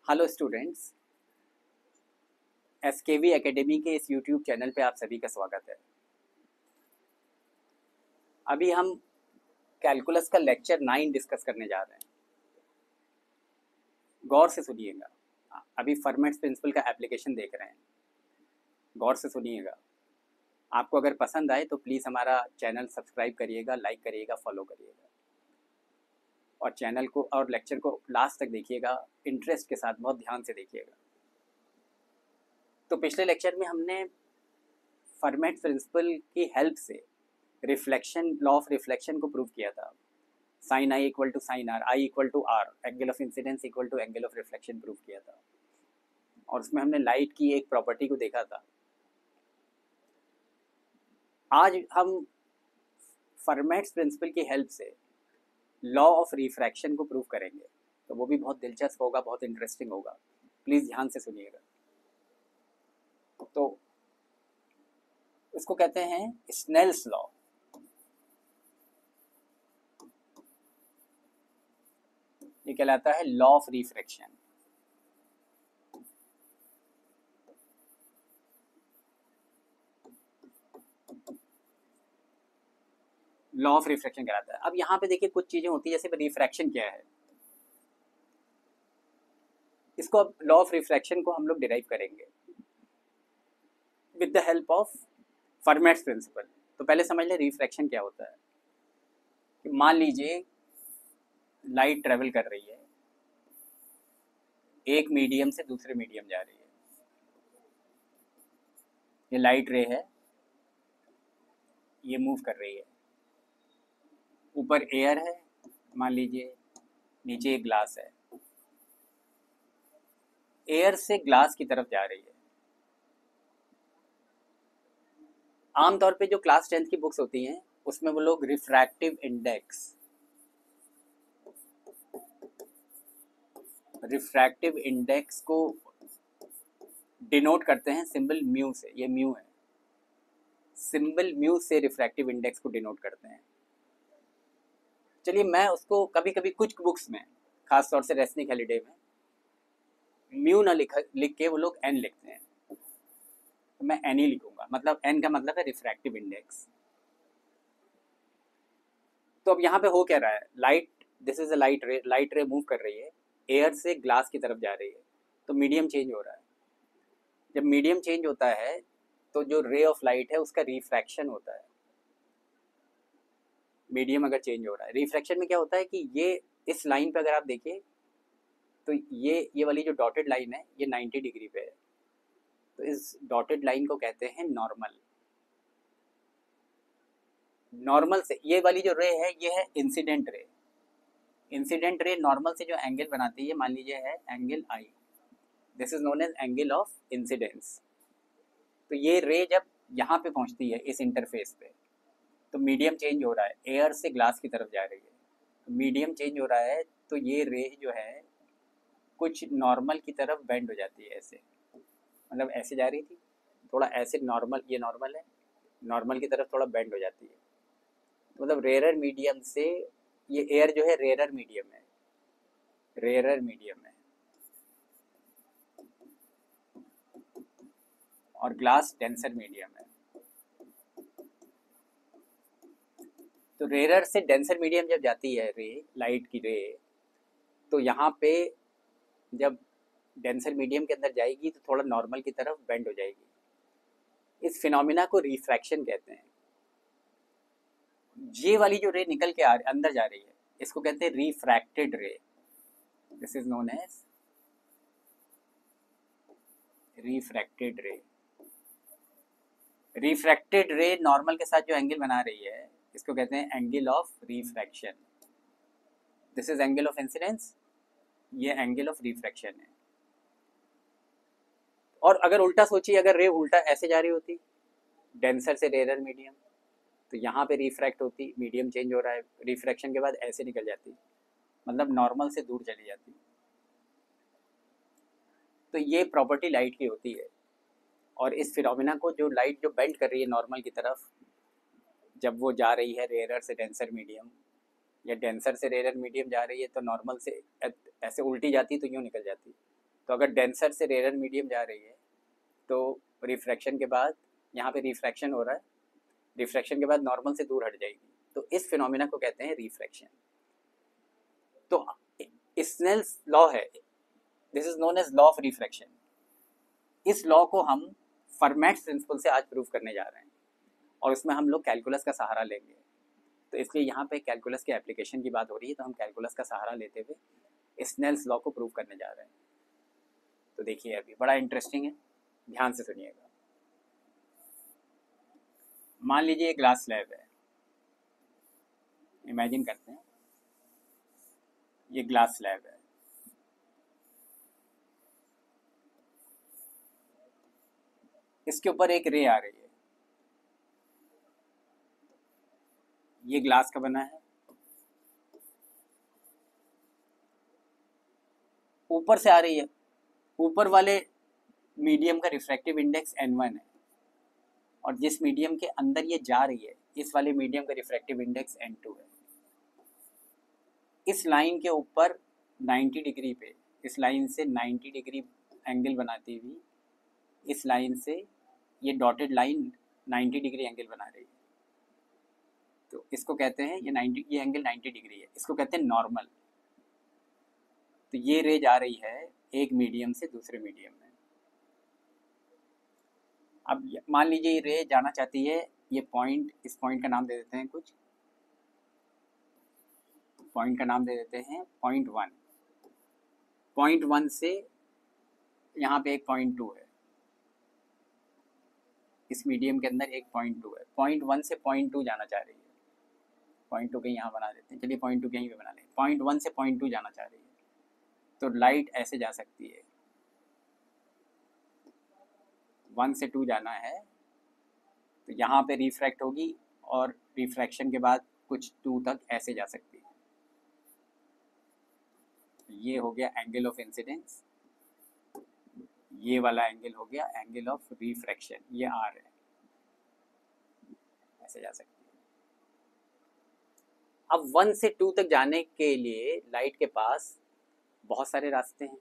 Hello students, SKV academy के इस YouTube channel पे आप सभी का स्वागत है। अभी हम कैलकुलस का लेक्चर 9 डिस्कस करने जा रहे हैं। गौर से सुनिएगा। अभी फर्मेट्स प्रिंसिपल का एप्लीकेशन देख रहे हैं, गौर से सुनिएगा। आपको अगर पसंद आए तो प्लीज़ हमारा चैनल सब्सक्राइब करिएगा, लाइक करिएगा, फॉलो करिएगा और चैनल को और लेक्चर को लास्ट तक देखिएगा, इंटरेस्ट के साथ बहुत ध्यान से देखिएगा। तो पिछले लेक्चर में हमने फर्मेट्स प्रिंसिपल की हेल्प से रिफ्लेक्शन, लॉ ऑफ रिफ्लेक्शन को प्रूव किया था। Sine i equal to sine r, i equal to r, angle of incidence equal to angle of reflection prove किया था। और उसमें हमने लाइट की एक प्रॉपर्टी को देखा था। आज हम फर्मेट्स प्रिंसिपल की हेल्प से लॉ ऑफ रिफ्रैक्शन को प्रूव करेंगे, तो वो भी बहुत दिलचस्प होगा, बहुत इंटरेस्टिंग होगा। प्लीज़ ध्यान से सुनिएगा। तो इसको कहते हैं स्नेल्स लॉ। ये कहलाता है law of refraction. Law of refraction कहलाता है। अब यहाँ पे देखिए कुछ चीजें होती है, जैसे रिफ्रैक्शन क्या है, इसको अब लॉ ऑफ रिफ्रैक्शन को हम लोग डिराइव करेंगे with the help of Fermat's principle. तो पहले समझ ले रिफ्रैक्शन क्या होता है। कि मान लीजिए लाइट ट्रेवल कर रही है, एक मीडियम से दूसरे मीडियम जा रही है। ये लाइट रे है, ये मूव कर रही है। ऊपर एयर है, मान लीजिए, नीचे एक ग्लास है। एयर से ग्लास की तरफ जा रही है। आमतौर पे जो क्लास 10th की बुक्स होती हैं उसमें वो लोग रिफ्रैक्टिव इंडेक्स को डिनोट करते हैं सिंबल म्यू से। ये म्यू है, सिंबल म्यू से रिफ्रैक्टिव इंडेक्स को डिनोट करते हैं। चलिए मैं उसको कभी कभी कुछ बुक्स में, खास तौर से रेस्निक हॉलिडे में, म्यू ना लिख के वो लोग एन लिखते हैं, तो मैं एन ही लिखूंगा। मतलब एन का मतलब है रिफ्रैक्टिव इंडेक्स। तो अब यहाँ पे हो क्या रहा है, light, this is a light रे मूव कर रही है, एयर से ग्लास की तरफ जा रही है, तो मीडियम चेंज हो रहा है। जब मीडियम चेंज होता है तो जो रे ऑफ लाइट है उसका रिफ्रैक्शन होता है। मीडियम अगर चेंज हो रहा है, रिफ्रैक्शन में क्या होता है कि ये इस लाइन पे अगर आप देखिए तो ये वाली जो डॉटेड लाइन है ये 90 डिग्री पे है, तो इस डॉटेड लाइन को कहते हैं नॉर्मल। नॉर्मल से ये वाली जो रे है ये है incident ray. Incident ray normal से जो एंगल बनाती है, मान लीजिए है angle i, this is known as angle of incidence. तो ये रे जब यहाँ पे पहुँचती है इस इंटरफेस पे, तो मीडियम चेंज हो रहा है, एयर से ग्लास की तरफ जा रही है, तो मीडियम चेंज हो रहा है, तो ये रे जो है कुछ नॉर्मल की तरफ बेंड हो जाती है। ऐसे मतलब ऐसे जा रही थी, थोड़ा ऐसे नॉर्मल, ये नॉर्मल है, नॉर्मल की तरफ थोड़ा बेंड हो जाती है। मतलब रेयरर मीडियम से, ये एयर जो है रेयरर मीडियम है, रेयरर मीडियम है, और ग्लास डेंसर मीडियम है। तो रेयरर से डेंसर मीडियम जब जाती है रे, लाइट की रे, तो यहाँ पे जब डेंसर मीडियम के अंदर जाएगी तो थोड़ा नॉर्मल की तरफ बेंड हो जाएगी। इस फिनोमिना को रिफ्रैक्शन कहते हैं। ये वाली जो रे निकल के अंदर जा रही है, इसको कहते हैं refracted ray. This is known as refracted ray. Refracted ray normal के साथ जो एंगल बना रही है इसको कहते हैं angle of refraction. This is angle of incidence, ये एंगल ऑफ रिफ्रैक्शन है। और अगर उल्टा सोचिए, अगर रे उल्टा ऐसे जा रही होती, डेंसर से रेयर मीडियम, तो यहाँ पे रिफ्रैक्ट होती, मीडियम चेंज हो रहा है, रिफ्रैक्शन के बाद ऐसे निकल जाती, मतलब नॉर्मल से दूर चली जाती। तो ये प्रॉपर्टी लाइट की होती है। और इस फिनोमिना को, जो लाइट जो बेंड कर रही है नॉर्मल की तरफ, जब वो जा रही है रेयर से डेंसर मीडियम, या डेंसर से रेयर मीडियम जा रही है, तो नॉर्मल से ऐसे उल्टी जाती तो यूँ निकल जाती। तो अगर डेंसर से रेयर मीडियम जा रही है तो रिफ्रैक्शन के बाद यहाँ पे रिफ्रैक्शन हो रहा है, रिफ्रैक्शन के बाद नॉर्मल से दूर हट जाएगी, तो इस फिनोमिना को कहते हैं रिफ्रैक्शन। तो स्नेल्स लॉ है, this is known as law of refraction. इस लॉ को हम फर्मैट्स प्रिंसिपल से आज प्रूव करने जा रहे हैं और इसमें हम लोग कैलकुलस का सहारा लेंगे। तो इसलिए यहाँ पे कैलकुलस के एप्लीकेशन की बात हो रही है, तो हम कैलकुलस का सहारा लेते हुए स्नेल्स लॉ को प्रूव करने जा रहे हैं। तो देखिए अभी बड़ा इंटरेस्टिंग है, ध्यान से सुनिएगा। मान लीजिए ये ग्लास स्लैब है, इमेजिन करते हैं ये ग्लास स्लैब है। इसके ऊपर एक रे आ रही है, ये ग्लास का बना है, ऊपर से आ रही है, ऊपर वाले मीडियम का रिफ्रैक्टिव इंडेक्स n1 है और जिस मीडियम के अंदर ये जा रही है इस वाले मीडियम का रिफ्रैक्टिव इंडेक्स n2 है। इस लाइन के ऊपर 90 डिग्री पे, इस लाइन से 90 डिग्री एंगल बनाती हुई इस लाइन से ये डॉटेड लाइन 90 डिग्री एंगल बना रही है, तो इसको कहते हैं ये एंगल 90 डिग्री है, इसको कहते हैं नॉर्मल। तो ये रे जा रही है एक मीडियम से दूसरे मीडियम में। अब मान लीजिए ये रे जाना चाहती है, ये पॉइंट, इस पॉइंट का नाम दे देते हैं, कुछ पॉइंट का नाम दे देते हैं .1। .1 से यहाँ पे एक .2 है, इस मीडियम के अंदर एक .2 है, .1 से .2 जाना चाह रही है, .2 कहीं यहाँ बना देते हैं, चलिए .2 कहीं पे बना लें, .1 से .2 जाना चाह रही है। तो लाइट ऐसे जा सकती है, 1 से 2 जाना है तो यहाँ पे रिफ्रैक्ट होगी और रिफ्रैक्शन के बाद कुछ 2 तक ऐसे जा सकती है। ये हो गया एंगल ऑफ इंसिडेंस, ये वाला एंगल हो गया एंगल ऑफ रिफ्रैक्शन, ये R है, ऐसे जा सकती है। अब 1 से 2 तक जाने के लिए लाइट के पास बहुत सारे रास्ते हैं।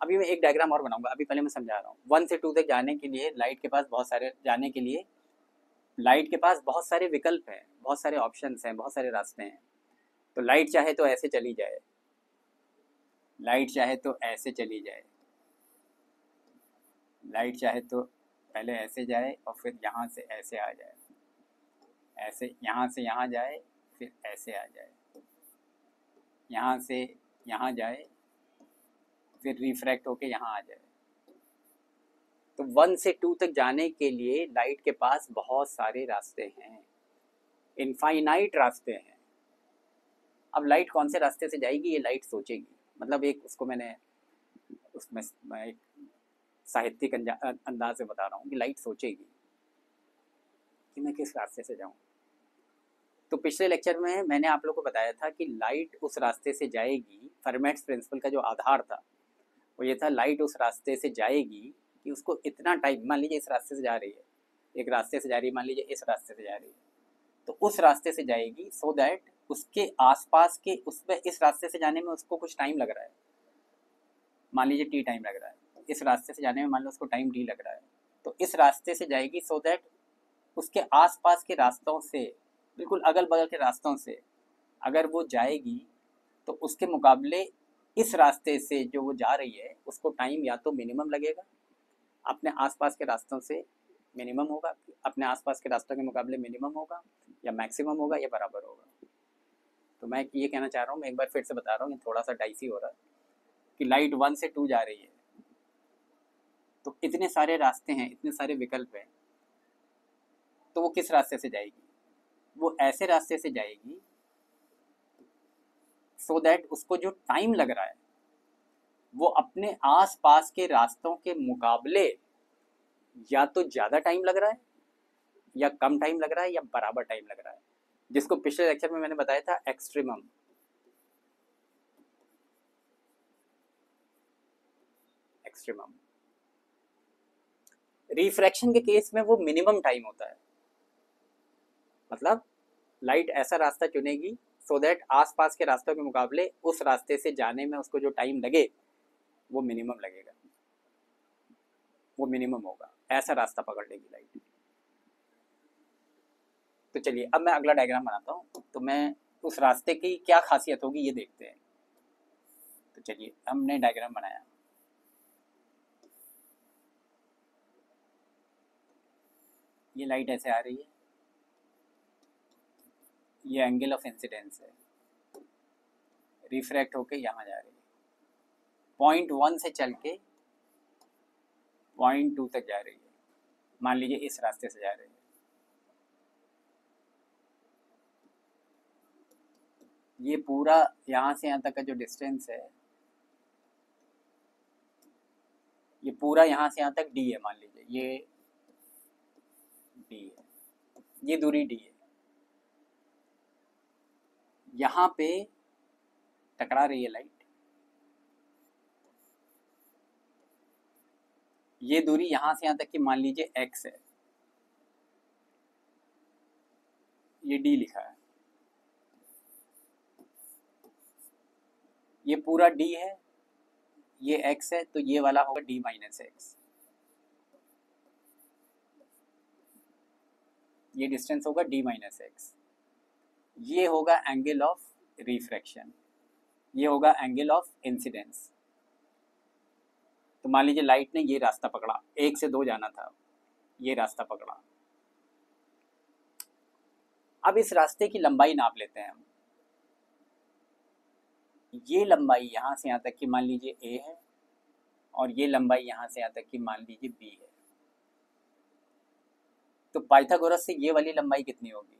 अभी मैं एक डायग्राम और बनाऊंगा, अभी पहले मैं समझा रहा हूँ। 1 से 2 तक जाने के लिए लाइट के पास बहुत सारे, जाने के लिए लाइट के पास बहुत सारे विकल्प हैं, बहुत सारे ऑप्शंस हैं, बहुत सारे रास्ते हैं। तो लाइट चाहे तो ऐसे चली जाए, लाइट चाहे तो ऐसे चली जाए, लाइट चाहे तो पहले ऐसे जाए और फिर यहाँ से ऐसे आ जाए, ऐसे यहाँ से यहाँ जाए फिर ऐसे आ जाए, यहाँ से यहाँ जाए फिर रिफ्रैक्ट होके यहाँ आ जाए। तो 1 से 2 तक जाने के लिए लाइट के पास बहुत सारे रास्ते हैं, इनफाइनाइट रास्ते हैं। अब लाइट कौन से रास्ते से जाएगी ये लाइट सोचेगी, मतलब एक उसको मैंने उसमें मैं एक साहित्यिक अंदाज से बता रहा हूँ कि लाइट सोचेगी कि मैं किस रास्ते से जाऊँ। तो पिछले लेक्चर में मैंने आप लोगों को बताया था कि लाइट उस रास्ते से जाएगी, फर्मैट्स प्रिंसिपल का जो आधार था वो ये था, लाइट उस रास्ते से जाएगी कि उसको इतना टाइम, मान लीजिए इस रास्ते से जा रही है, एक रास्ते से जा रही है, मान लीजिए इस रास्ते से जा रही है, तो उस रास्ते से जाएगी सो दैट उसके आसपास के, उसमें इस रास्ते से जाने में उसको कुछ टाइम लग रहा है, मान लीजिए टी टाइम लग रहा है, इस रास्ते से जाने में मान लो उसको टाइम डी लग रहा है, तो इस रास्ते से जाएगी सो दैट उसके आसपास के रास्तों से, बिल्कुल अगल बगल के रास्तों से अगर वो जाएगी तो उसके मुकाबले इस रास्ते से जो वो जा रही है उसको टाइम या तो मिनिमम लगेगा, अपने आसपास के रास्तों से मिनिमम होगा, अपने आसपास के रास्तों के मुकाबले मिनिमम होगा, या मैक्सिमम होगा, या बराबर होगा। तो मैं ये कहना चाह रहा हूँ, मैं एक बार फिर से बता रहा हूँ, ये थोड़ा सा डाइसी हो रहा है कि लाइट 1 से 2 जा रही है तो इतने सारे रास्ते हैं, इतने सारे विकल्प हैं, तो वो किस रास्ते से जाएगी? वो ऐसे रास्ते से जाएगी सो दैट उसको जो टाइम लग रहा है वो अपने आसपास के रास्तों के मुकाबले या तो ज़्यादा टाइम लग रहा है, या कम टाइम लग रहा है, या बराबर टाइम लग रहा है, जिसको पिछले लेक्चर में मैंने बताया था एक्सट्रीमम। एक्सट्रीमम रिफ्रैक्शन के केस में वो मिनिमम टाइम होता है, मतलब लाइट ऐसा रास्ता चुनेगी सो दैट आसपास के रास्तों के मुकाबले उस रास्ते से जाने में उसको जो टाइम लगे वो मिनिमम लगेगा, वो मिनिमम होगा, ऐसा रास्ता पकड़ लेगी लाइट। तो चलिए अब मैं अगला डायग्राम बनाता हूँ, तो मैं उस रास्ते की क्या खासियत होगी ये देखते हैं। तो चलिए हमने डायग्राम बनाया, ये लाइट ऐसे आ रही है, ये एंगल ऑफ इंसिडेंस है, रिफ्रैक्ट होके यहाँ जा रही है, पॉइंट 1 से चल के पॉइंट 2 तक जा रही है, मान लीजिए इस रास्ते से जा रही है। ये पूरा यहाँ से यहाँ तक का जो डिस्टेंस है, ये पूरा यहाँ से यहाँ तक डी है, मान लीजिए ये डी है, ये दूरी डी है। यहाँ पे टकरा रही है लाइट, ये दूरी यहाँ से यहाँ तक की मान लीजिए x है, ये d लिखा है, ये पूरा d है, ये x है, तो ये वाला होगा d माइनस एक्स, ये डिस्टेंस होगा d माइनस एक्स, ये होगा एंगल ऑफ रिफ्रैक्शन, ये होगा एंगल ऑफ इंसिडेंस। तो मान लीजिए लाइट ने ये रास्ता पकड़ा, 1 से 2 जाना था, ये रास्ता पकड़ा। अब इस रास्ते की लंबाई नाप लेते हैं हम, ये लंबाई यहाँ से यहाँ तक की मान लीजिए a है, और ये लंबाई यहाँ से यहाँ तक की मान लीजिए b है। तो पाइथागोरस से ये वाली लंबाई कितनी होगी,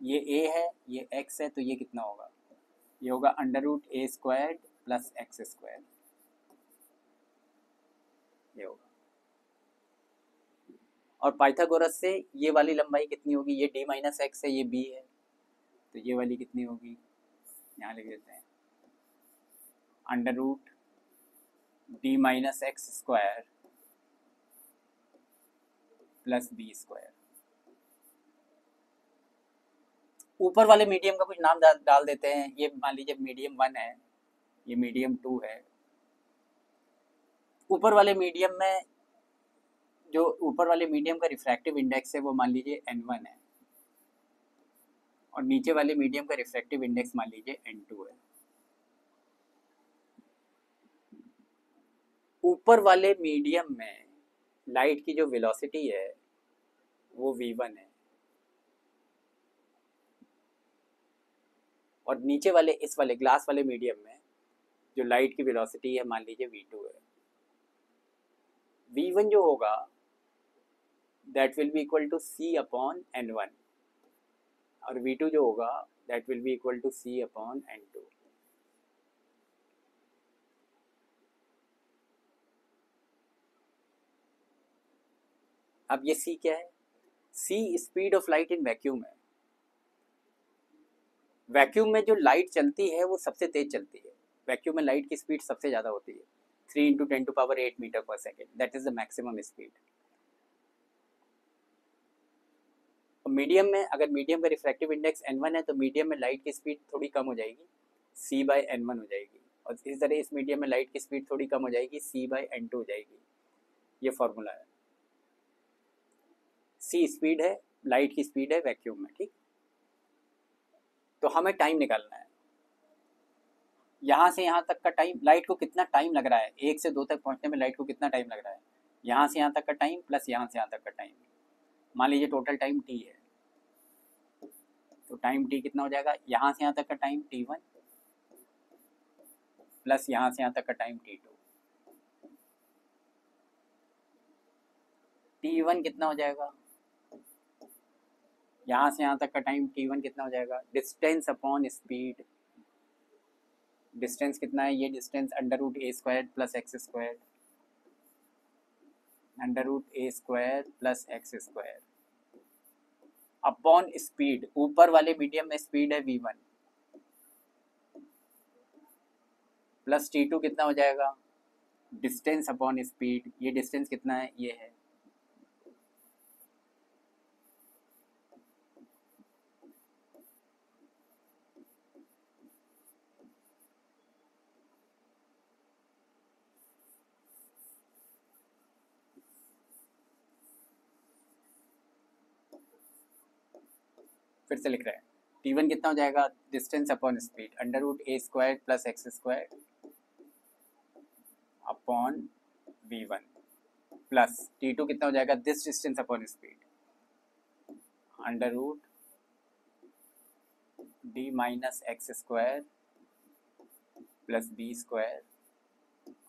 ये a है, ये x है, तो ये कितना होगा, ये होगा √a² प्लस x², ये होगा। और पाइथागोरस से ये वाली लंबाई कितनी होगी, ये d माइनस एक्स है, ये b है, तो ये वाली कितनी होगी, यहाँ लिख देते हैं √d minus x² plus b²। ऊपर वाले मीडियम का कुछ नाम डाल देते हैं, ये मान लीजिए मीडियम 1 है, ये मीडियम 2 है। ऊपर वाले मीडियम में जो ऊपर वाले मीडियम का रिफ्रैक्टिव इंडेक्स है वो मान लीजिए n1 है, और नीचे वाले मीडियम का रिफ्रैक्टिव इंडेक्स मान लीजिए n2 है। ऊपर वाले मीडियम में लाइट की जो वेलोसिटी है वो v1 है, और नीचे वाले इस वाले ग्लास वाले मीडियम में जो लाइट की वेलोसिटी है मान लीजिए v2 है। v1 जो होगा that will be equal to c upon n1, और v2 जो होगा that will be equal to c upon n2। अब ये c क्या है, c speed of light in vacuum है। वैक्यूम में जो लाइट चलती है वो सबसे तेज चलती है, वैक्यूम में लाइट की स्पीड सबसे ज़्यादा होती है, 3 × 10⁸ मीटर पर second, that is the maximum speed. Medium में अगर मीडियम का रिफ्रैक्टिव इंडेक्स n1 है तो मीडियम में लाइट की स्पीड थोड़ी कम हो जाएगी, c/n1 हो जाएगी, और इसी तरह इस मीडियम में लाइट की स्पीड थोड़ी कम हो जाएगी, c/n2 हो जाएगी। ये फॉर्मूला है, c स्पीड है, लाइट की स्पीड है वैक्यूम में, ठीक। तो हमें टाइम निकालना है, यहाँ से यहाँ तक का टाइम, लाइट को कितना टाइम लग रहा है 1 से 2 तक पहुँचने में, लाइट को कितना टाइम लग रहा है, यहाँ से यहाँ तक का टाइम प्लस यहाँ से यहाँ तक का टाइम, मान लीजिए टोटल टाइम t है, तो टाइम t कितना हो जाएगा, यहाँ से यहाँ तक का टाइम t1 प्लस यहाँ से यहाँ तक का टाइम t2। t1 कितना हो जाएगा, यहाँ से यहाँ तक का टाइम t1 कितना हो जाएगा, डिस्टेंस अपॉन स्पीड, डिस्टेंस कितना है, ये distance √a² plus x² √a² plus x² upon speed. ऊपर वाले मीडियम में स्पीड है v1 प्लस t2 कितना हो जाएगा, डिस्टेंस अपॉन स्पीड, ये डिस्टेंस कितना है, ये है फिर से लिख रहे हैं, T1 कितना हो जाएगा, distance upon speed, under root A square plus X square upon V1 plus T2 कितना हो जाएगा, this distance upon speed, under root D minus x square plus B square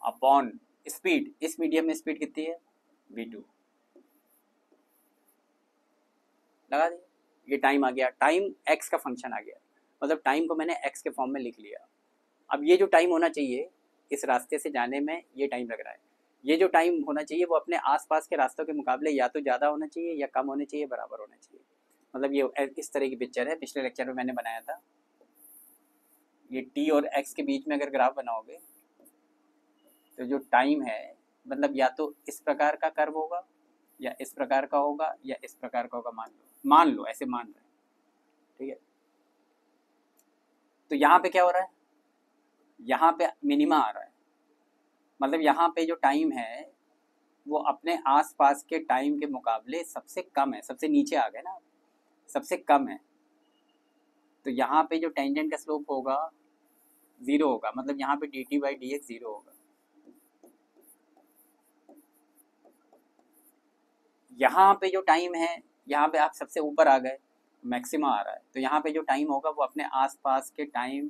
upon speed, इस मीडियम में speed कितनी है, V2 लगा दी। ये टाइम आ गया, टाइम x का फंक्शन आ गया, मतलब टाइम को मैंने x के फॉर्म में लिख लिया। अब ये जो टाइम होना चाहिए इस रास्ते से जाने में, ये टाइम लग रहा है, ये जो टाइम होना चाहिए वो अपने आसपास के रास्तों के मुकाबले या तो ज़्यादा होना चाहिए या कम होना चाहिए, बराबर होना चाहिए। मतलब ये इस तरह की पिक्चर है, पिछले लेक्चर में मैंने बनाया था। ये t और x के बीच में अगर ग्राफ बनाओगे तो जो टाइम है, मतलब या तो इस प्रकार का कर्व होगा या इस प्रकार का होगा या इस प्रकार का होगा, मान लो ऐसे मान रहे हैं, ठीक है। तो यहाँ पे क्या हो रहा है, यहाँ पे मिनिमा आ रहा है, मतलब यहाँ पे जो टाइम है वो अपने आसपास के टाइम के मुकाबले सबसे कम है, सबसे नीचे आ गए ना, सबसे कम है। तो यहाँ पे जो टेंजेंट का स्लोप होगा 0 होगा, मतलब यहाँ पे dt बाई डी एक्स 0 होगा। यहाँ पे जो टाइम है, यहाँ पे आप सबसे ऊपर आ गए, मैक्सिमा आ रहा है, तो यहाँ पे जो टाइम होगा वो अपने आसपास के टाइम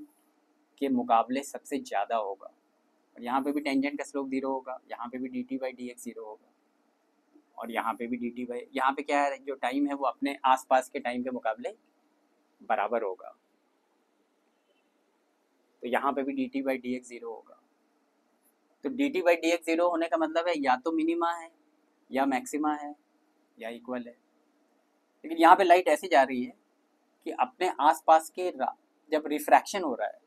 के मुकाबले सबसे ज़्यादा होगा। और यहाँ पे भी टेंजेंट का स्लोप 0 होगा, यहाँ पे भी dt बाई डी एक्स 0 होगा, और यहाँ पे भी dt बाई, यहाँ पे क्या है, जो टाइम है वो अपने आसपास के टाइम के मुकाबले बराबर होगा, तो यहाँ पे भी dt बाई डी एक्स 0 होगा। तो dt बाई डी एक्स 0 होने का मतलब है या तो मिनिमा है या मैक्सिमा है या इक्वल है। लेकिन यहाँ पे लाइट ऐसे जा रही है कि अपने आसपास के जब रिफ्रैक्शन हो रहा है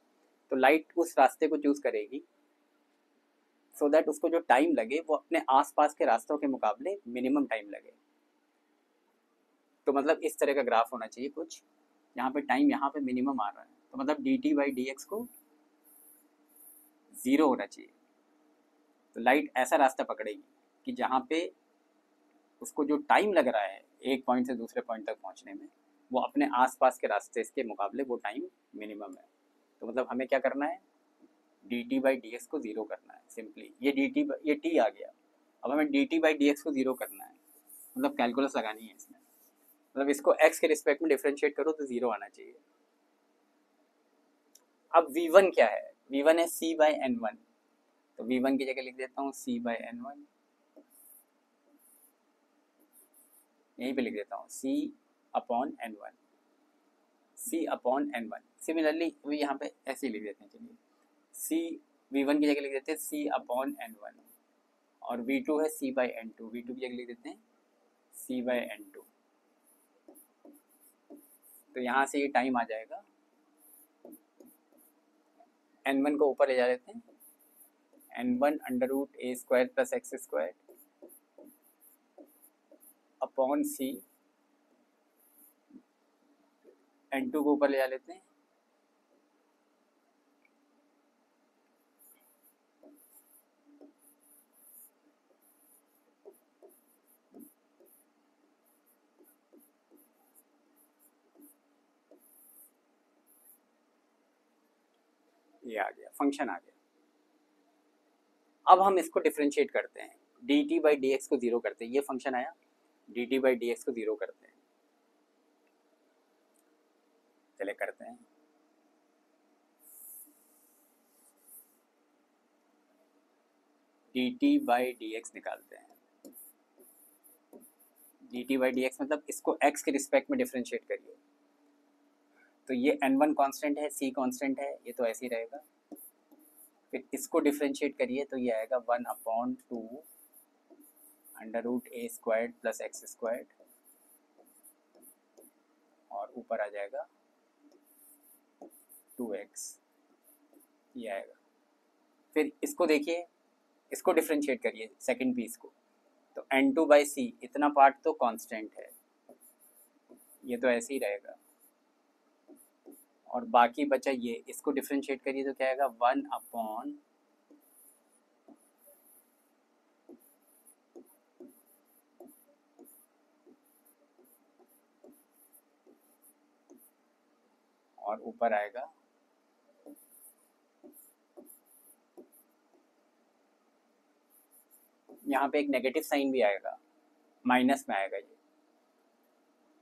तो लाइट उस रास्ते को चूज करेगी सो दैट उसको जो टाइम लगे वो अपने आसपास के रास्तों के मुकाबले मिनिमम टाइम लगे। तो मतलब इस तरह का ग्राफ होना चाहिए कुछ, यहाँ पे टाइम यहाँ पे मिनिमम आ रहा है, तो मतलब dt बाई डी एक्स को 0 होना चाहिए। तो लाइट ऐसा रास्ता पकड़ेगी कि जहाँ पे उसको जो टाइम लग रहा है एक पॉइंट से दूसरे पॉइंट तक पहुँचने में, वो अपने आसपास के रास्ते के मुकाबले वो टाइम मिनिमम है। तो मतलब हमें क्या करना है, dt बाई डी एक्स को 0 करना है सिंपली। ये ये t आ गया, अब हमें dt बाई डी एक्स को 0 करना है, मतलब कैलकुलस लगानी है इसमें, मतलब इसको x के रिस्पेक्ट में डिफ्रेंशिएट करो तो 0 आना चाहिए। अब v1 क्या है, v1 है c बाई n1, तो v1 की जगह लिख देता हूँ c बाई n1, यहीं पे लिख देता हूँ c upon n1, c upon n1। Similarly अभी यहाँ पे ऐसे ही लिख देते हैं, चलिए c v1 की जगह लिख देते हैं c अपॉन n1, और v2 है c बाई n2, v2 की जगह लिख देते हैं c बाई n2। तो यहाँ से ये टाइम आ जाएगा, n1 को ऊपर ले जा लेते हैं, n1 under root A square plus X square upon c, n2 को ऊपर ले जा लेते हैं, ये आ गया, फंक्शन आ गया। अब हम इसको डिफ्रेंशिएट करते हैं, dt बाई डी एक्स को 0 करते हैं, ये फंक्शन आया, dt बाई डी एक्स को 0 करते हैं, चले करते हैं। dt बाई डी एक्स निकालते हैं, dt बाई डी एक्स मतलब इसको x के रिस्पेक्ट में डिफ्रेंशिएट करिए, तो ये n1 कांस्टेंट है, c कांस्टेंट है, ये तो ऐसे ही रहेगा। फिर इसको डिफ्रेंशिएट करिए तो ये आएगा 1/2 अंडर रूट ए स्क्वायर्ड प्लस एक्स स्क्वायर्ड, और ऊपर आ जाएगा 2x, ये आएगा। फिर इसको देखिए, इसको डिफ्रेंशिएट करिए सेकंड पीस को, तो n2 बाई सी, इतना पार्ट तो कांस्टेंट है, ये तो ऐसे ही रहेगा, और बाकी बचा ये, इसको डिफ्रेंशिएट करिए तो क्या आएगा 1 अपॉन और ऊपर आएगा यहाँ पे एक नेगेटिव साइन भी आएगा, माइनस में आएगा,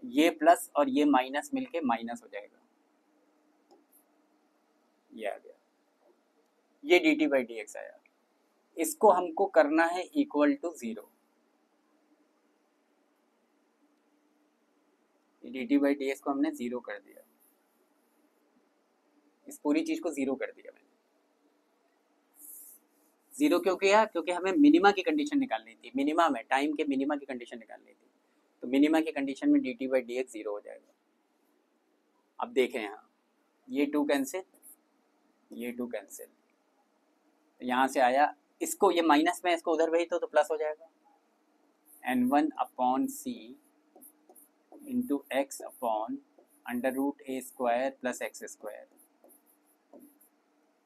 ये प्लस और ये माइनस मिलके माइनस हो जाएगा, ये आ गया, ये dt बाई डी एक्स आया। इसको हमको करना है equal to 0, dt by D x को हमने 0 कर दिया, इस पूरी चीज को 0 कर दिया मैंने। 0 क्यों किया? क्योंकि हमें मिनिमा की कंडीशन निकालनी थी, मिनिमा में टाइम के मिनिमा की कंडीशन निकालनी थी, तो मिनिमा की कंडीशन में dt बाई डी एक्स 0 हो जाएगा। अब देखें यहाँ, ये 2 कैंसिल, ये 2 कैंसिल, तो यहाँ से आया, इसको ये माइनस में इसको उधर भेज तो प्लस हो जाएगा, n1 upon C into X upon under root A square plus X square,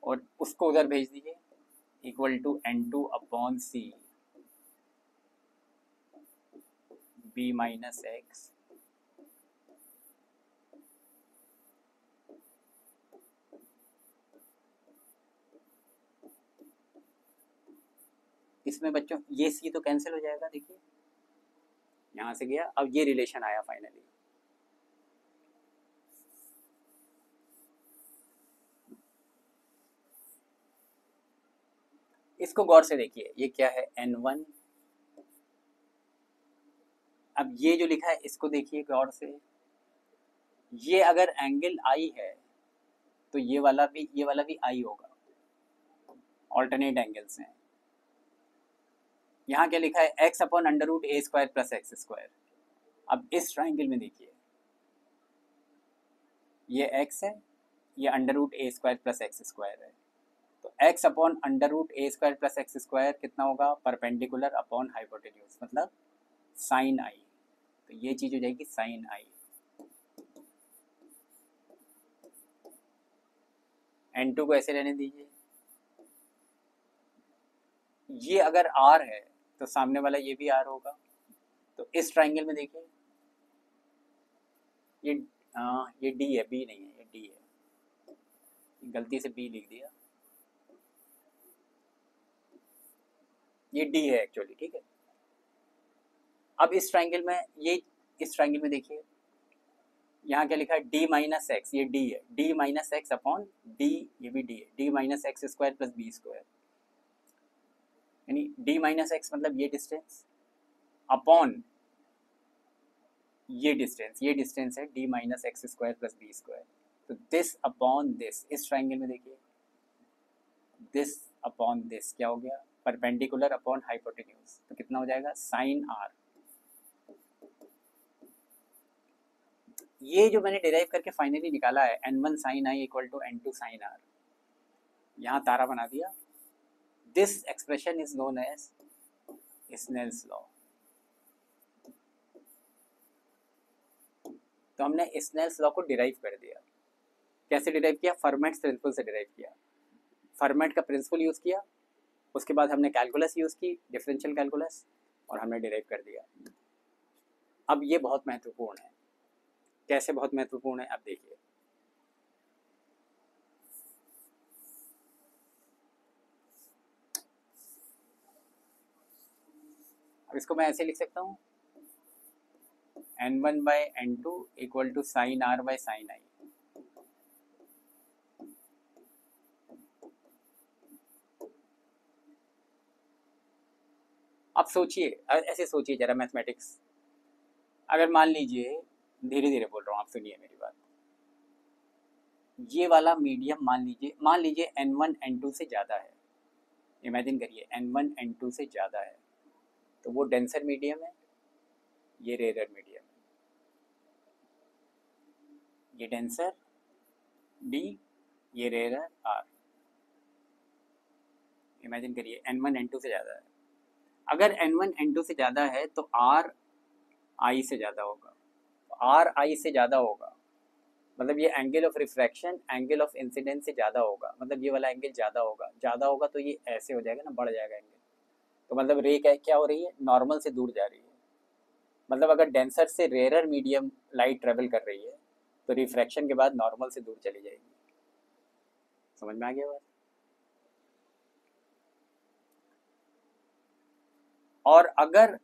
और उसको उधर भेज दीजिए, equal to n2 upon C b minus X इसमें बच्चों ये सी तो कैंसिल हो जाएगा, देखिए यहाँ से गया, अब ये रिलेशन आया फाइनली। इसको गौर से देखिए, ये क्या है n1, अब ये जो लिखा है इसको देखिए गौर से, ये अगर एंगल आई है तो ये वाला भी आई होगा, ऑल्टरनेट एंगल्स हैं। यहाँ क्या लिखा है x upon under root A square plus X square. अब इस ट्राइंगल में देखिए, ये x है, ये under root A square plus X square है, तो x upon under root A square plus X square कितना होगा? परपेंडिकुलर अपॉन हाइपोटेन्यूज, मतलब साइन आई, तो ये चीज हो जाएगी साइन आई। n2 को ऐसे रहने दीजिए, ये अगर r है तो सामने वाला ये भी r होगा, तो इस ट्राइंगल में देखिए ये d है, b नहीं है, ये d है, गलती से b लिख दिया, ये d है एक्चुअली, ठीक है। अब इस ट्राइंगल में इस ट्राइंगल में देखिए, यहाँ क्या लिखा है d माइनस एक्स, ये d है, d minus x upon d, ये भी d है, d minus x square plus B square, यानी d माइनस एक्स मतलब ये डिस्टेंस अपॉन ये डिस्टेंस है d minus x square plus B square, तो दिस अपॉन दिस, इस ट्राइंगल में देखिए दिस अपॉन दिस क्या हो गया? परपेंडिकुलर अपॉन हाइपोटेन्यूज, तो कितना हो जाएगा? Sine r. ये जो मैंने डिराइव करके फाइनली निकाला है n1 sine i equal to n2 sine r, यहाँ तारा बना दिया। This expression is known as Snell's law. तो हमने स्नेल्स लॉ को डिराइव कर दिया। कैसे डिराइव किया? फर्मेट्स प्रिंसिपल से डिराइव किया, फर्मेट का प्रिंसिपल यूज़ किया, उसके बाद हमने कैलकुलस यूज़ की, डिफरेंशियल कैलकुलस, और हमने डिराइव कर दिया। अब ये बहुत महत्वपूर्ण है। कैसे बहुत महत्वपूर्ण है? अब देखिए, अब इसको मैं ऐसे लिख सकता हूँ, n1 by n2 equal to sine R by sine I. अब सोचिए, ऐसे सोचिए जरा मैथमेटिक्स, अगर मान लीजिए, धीरे धीरे बोल रहा हूँ, आप सुनिए मेरी बात, ये वाला मीडियम मान लीजिए n1 n2 से ज़्यादा है, इमेजिन करिए n1 n2 से ज़्यादा है, तो वो डेंसर मीडियम है, ये रेयर मीडियम है, ये डेंसर D, ये रेयर R। इमेजिन करिए n1 n2 से ज़्यादा है, अगर n1 n2 से ज़्यादा है तो R I से ज़्यादा होगा, R I से ज़्यादा होगा मतलब ये angle of refraction angle of incidence से ज़्यादा होगा, मतलब ये वाला एंगल ज़्यादा होगा तो ये ऐसे हो जाएगा ना, बढ़ जाएगा एंगल, तो मतलब रे क्या हो रही है? नॉर्मल से दूर जा रही है। मतलब अगर डेंसर से रेयरर मीडियम लाइट ट्रेवल कर रही है तो रिफ्रैक्शन के बाद नॉर्मल से दूर चली जाएगी। समझ में आ गया बात? और अगर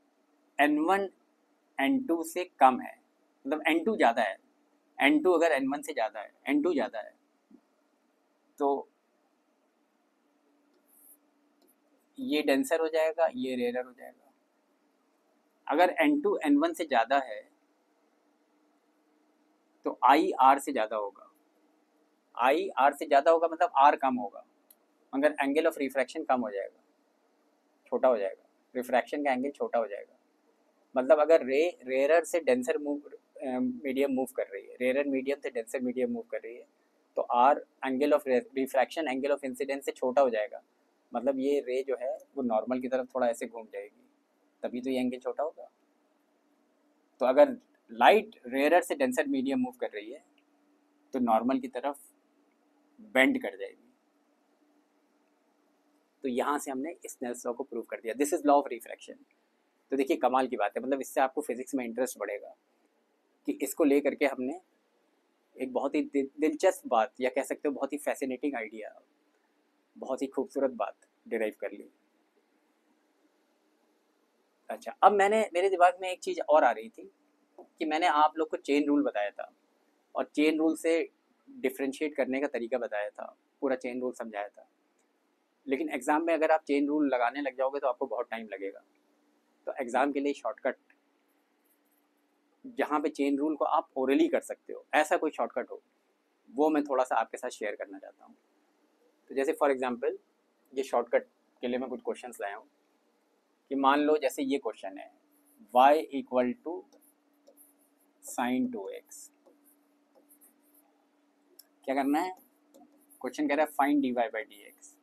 n1 n2 से कम है, मतलब n2 ज़्यादा है, n2 अगर n1 से ज़्यादा है, n2 ज़्यादा है, तो ये डेंसर हो जाएगा, ये रेयर हो जाएगा। अगर n2 n1 से ज़्यादा है तो I R से ज़्यादा होगा। I R से ज़्यादा होगा मतलब R कम होगा, मगर एंगल ऑफ रिफ्रैक्शन कम हो जाएगा, छोटा हो जाएगा, रिफ्रैक्शन का एंगल छोटा हो जाएगा। मतलब अगर रे रेयरर से डेंसर मीडियम मूव कर रही है, रेयरर मीडियम से डेंसर मीडियम मूव कर रही है, तो are angle of refraction angle of incidence से छोटा हो जाएगा। मतलब ये रे जो है वो नॉर्मल की तरफ थोड़ा ऐसे घूम जाएगी, तभी तो ये एंगल छोटा होगा। तो अगर लाइट रेयरर से डेंसर मीडियम मूव कर रही है तो नॉर्मल की तरफ बेंड कर जाएगी। तो यहाँ से हमने स्नेल्स लॉ को प्रूव कर दिया। This is law of refraction. तो देखिए कमाल की बात है, मतलब इससे आपको फिजिक्स में इंटरेस्ट बढ़ेगा कि इसको ले करके हमने एक बहुत ही दिलचस्प बात, या कह सकते हो बहुत ही फैसिनेटिंग आइडिया, बहुत ही खूबसूरत बात डिराइव कर ली। अच्छा, अब मेरे दिमाग में एक चीज़ और आ रही थी कि मैंने आप लोग को चेन रूल बताया था और चेन रूल से डिफ्रेंशिएट करने का तरीका बताया था, पूरा चेन रूल समझाया था। लेकिन एग्ज़ाम में अगर आप चेन रूल लगाने लग जाओगे तो आपको बहुत टाइम लगेगा। तो एग्ज़ाम के लिए शॉर्टकट, जहाँ पे चेन रूल को आप ओरली कर सकते हो, ऐसा कोई शॉर्टकट हो, वो मैं थोड़ा सा आपके साथ शेयर करना चाहता हूँ। तो जैसे फॉर एग्जांपल ये शॉर्टकट के लिए मैं कुछ क्वेश्चंस लाया हूँ कि मान लो जैसे ये क्वेश्चन है y equal to sign 2x। क्या करना है? क्वेश्चन कह रहा है find dy by D x.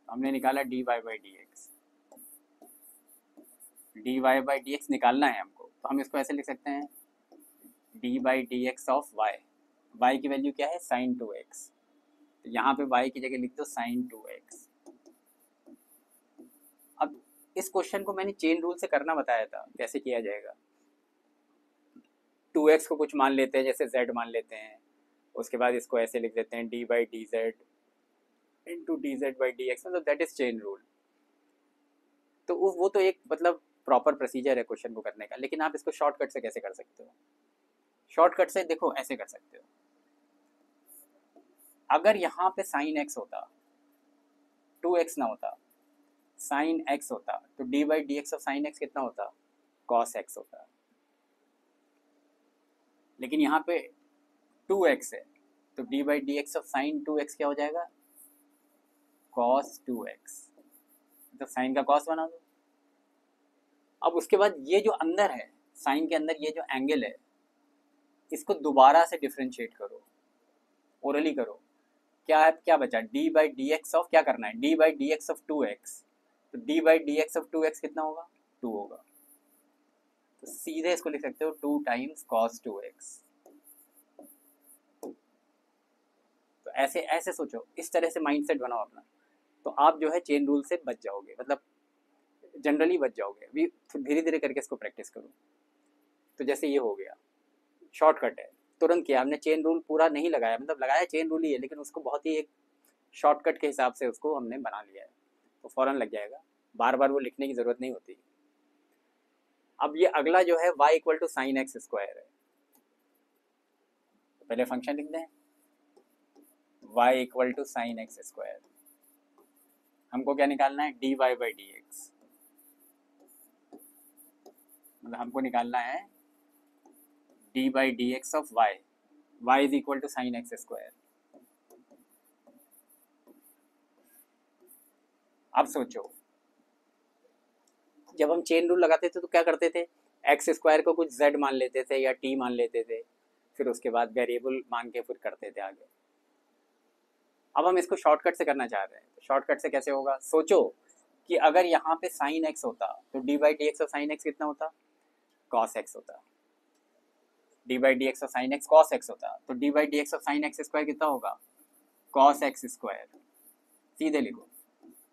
हमने निकाला dy by D x, dy by D x निकालना है हमको, तो हम इसको ऐसे लिख सकते हैं D by D x of y की वैल्यू क्या है? Sign 2x। तो यहाँ पे y की जगह लिख दो साइन 2x। अब इस क्वेश्चन को मैंने चेन रूल से करना बताया था, कैसे किया जाएगा। 2x को कुछ मान लेते हैं, जैसे z मान लेते हैं, उसके बाद इसको ऐसे लिख देते हैं D by D Z into D Z by D x, मतलब दैट इज चेन रूल। तो वो तो एक मतलब प्रॉपर प्रोसीजर है क्वेश्चन को करने का, लेकिन आप इसको शॉर्टकट से कैसे कर सकते हो? शॉर्टकट से देखो ऐसे कर सकते हो, अगर यहाँ पे साइन x होता, 2x ना होता, साइन x होता, तो D by D x of sine x कितना होता? कॉस x होता। लेकिन यहाँ पे 2x है, तो D by D x of sine 2x क्या हो जाएगा? Cos 2x। तो साइन का कॉस बना दो। अब उसके बाद ये जो अंदर है, साइन के अंदर ये जो एंगल है, इसको दोबारा से डिफ्रेंशिएट करो, ओरली करो। क्या बचा? D by D x of, क्या करना है? D by D x of 2x। तो D by D x of 2x कितना होगा? 2 होगा। तो सीधे इसको लिख सकते हो 2 टाइम्स कॉस 2x। तो ऐसे ऐसे सोचो, इस तरह से माइंडसेट बनाओ अपना, तो आप जो है चेन रूल से बच जाओगे, मतलब जनरली बच जाओगे। अभी धीरे धीरे करके इसको प्रैक्टिस करो। तो जैसे ये हो गया, शॉर्टकट है, तुरंत किया हमने, चेन रूल पूरा नहीं लगाया, मतलब लगाया चेन रूल ही है, लेकिन उसको बहुत ही एक शॉर्टकट के हिसाब से उसको हमने बना लिया है, तो फ़ौरन लग जाएगा, बार बार वो लिखने की ज़रूरत नहीं होती। अब ये अगला जो है y equal to sine x square है, तो पहले फंक्शन लिख दें y equal to sine x square. हमको क्या निकालना है? D y by D x, मतलब हमको निकालना है d by D x of y is equal to sine x square. अब सोचो, जब हम चेन रूल लगाते थे तो क्या करते थे? एक्स स्क्वायर को कुछ z मान लेते थे या t मान लेते थे, फिर उसके बाद वेरिएबल मान के फिर करते थे आगे। अब हम इसको शॉर्टकट से करना चाह रहे हैं, तो शॉर्टकट से कैसे होगा? सोचो कि अगर यहाँ पे साइन एक्स होता तो D by D x of sine x कितना होता? कॉस एक्स होता। D by D x of sine x cos x होता, तो D by D x of sine x square कितना होगा? Cos x square. सीधे लिखो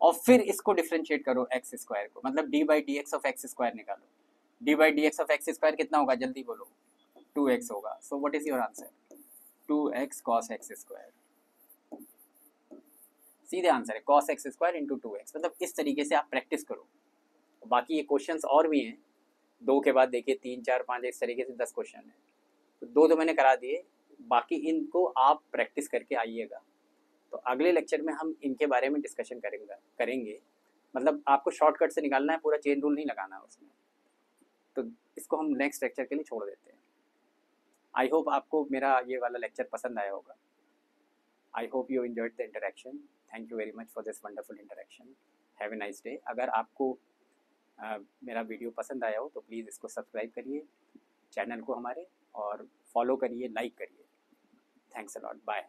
और फिर इसको डिफ्रेंशिएट करो एक्स स्क्वायर को, मतलब D by D x of X square निकालो। D by D x of X square कितना होगा? जल्दी बोलो। 2x होगा. So what is your answer? 2x cos x square. सीधे आंसर है cos x square into 2x. मतलब इस तरीके से आप प्रैक्टिस करो. बाकी ये क्वेश्चंस और भी हैं, 2 के बाद देखिए 3 4 5 इस तरीके से 10 क्वेश्चन हैं. तो 2 तो मैंने करा दिए, बाकी इनको आप प्रैक्टिस करके आइएगा. तो अगले लेक्चर में हम इनके बारे में डिस्कशन करेंगे. मतलब आपको शॉर्टकट से निकालना है, पूरा चेन रूल नहीं लगाना है उसमें. तो इसको हम नेक्स्ट लेक्चर के लिए छोड़ देते हैं. आई होप आपको मेरा ये वाला लेक्चर पसंद आया होगा. I hope you enjoyed the interaction. Thank you very much for this wonderful interaction. Have a nice day. अगर आपको मेरा वीडियो पसंद आया हो तो प्लीज़ इसको सब्सक्राइब करिए चैनल को हमारे, और फॉलो करिए, लाइक करिए. Thanks a lot. बाय.